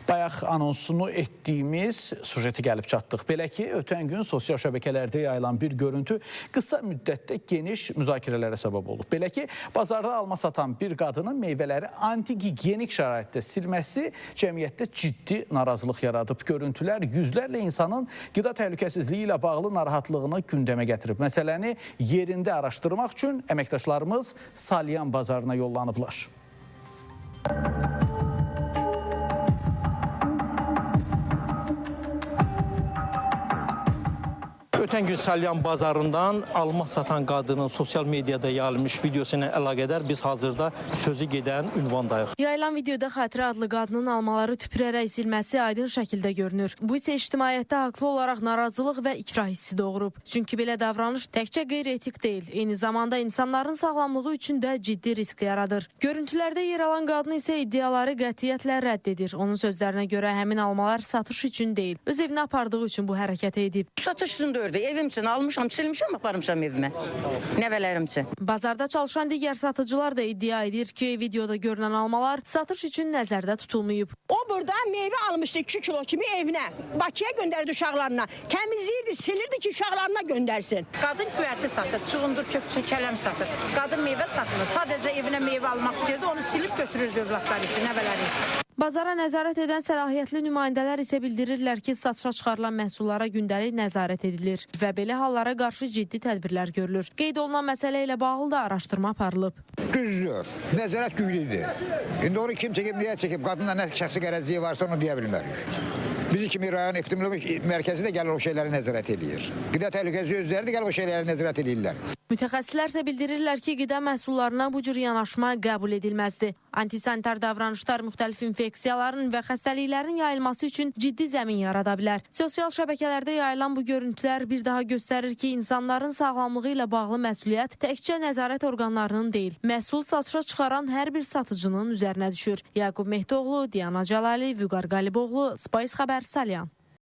Bayaq anonsunu etdiyimiz sujeti gəlib çatdıq. Belə ki, ötən gün sosial şəbəkələrdə yayılan bir görüntü qısa müddətdə geniş müzakirələrə səbəb olub. Belə ki, bazarda alma satan bir qadının meyvələri antigigiyenik şəraitdə silməsi cəmiyyətdə ciddi narazılıq yaradıb. Görüntülər yüzlərlə insanın qida təhlükəsizliyi ilə bağlı narahatlığını gündəmə gətirib. Məsələni yerində araşdırmaq üçün əməkdaşlarımız Salyan bazarına yollanıblar. Ötən gün Salyan bazarından alma satan qadının sosial mediada yayılmış videosu ilə əlaqədar biz hazırda sözü gedən ünvandayıq. Yayılan videoda Xatirə adlı qadının almaları tüpürərək silməsi aydın şəkildə görünür. Bu isə ictimaiyyətdə haqlı olaraq narazılıq və ikrah hissi doğurub. Çünki belə davranış təkcə qeyri-etik deyil, eyni zamanda insanların sağlamlığı üçün də ciddi risk yaradır. Görüntülərdə yer alan qadın isə iddiaları qətiyyətlə rədd edir. Onun sözlərinə görə həmin almalar satış üçün deyil, öz evinə apardığı üçün bu hərəkət edib. Satış üçün deyil. Evim üçün almışam, silmişəm, aparmışam evimə, nəvələrim üçün. Bazarda çalışan digər satıcılar da iddia edir ki, videoda görünən almalar satış üçün nəzərdə tutulmayıb. O burada meyvə almışdı 2 kilo kimi evinə, Bakıya göndərdi uşaqlarına, təmizləyirdi, silirdi ki, uşaqlarına göndərsin. Qadın küvərti satır, çuğundur, kökçü, kələm satır. Qadın meyvə satmır, sadəcə evinə meyvə almaq istəyirdi, onu silib götürürdü övladları üçün, nəvələri üçün. Bazara nəzarət edən səlahiyyətli nümayəndələr isə bildirirlər ki, satışa çıxarılan məhsullara gündəlik nəzarət edilir və belə hallara qarşı ciddi tədbirlər görülür. Qeyd olunan məsələ ilə bağlı da araşdırma aparılıb. Düzdür, nəzarət güclüdür. İndi onu kim çəkib, niyə çəkib, qadınla nə şəxsi qərəzliyi varsa onu deyə bilmərik. Bizi kimi rayon epidemioloji mərkəzi də gəlir o şeyləri nəzarət edir. Qida təhlükəsizliyi özləri də gəlir o şeyləri nəzarət edirlər. Mütəxəssislər isə bildirirlər ki, qida məhsullarına bu cür yanaşma qəbul edilməzdi. Antisanitar davranışlar müxtəlif infeksiyaların və xəstəliklərin yayılması üçün ciddi zəmin yarada bilər. Sosial şəbəkələrdə yayılan bu görüntülər bir daha göstərir ki, insanların sağlamlığı ilə bağlı məsuliyyət təkcə nəzarət orqanlarının deyil, məhsul satışa çıxaran hər bir satıcının üzərinə düşür. Yaqub Mehdioğlu, Diana Cəlali, Vüqar Qaliboğlu, Spice Xəbər, Salyan.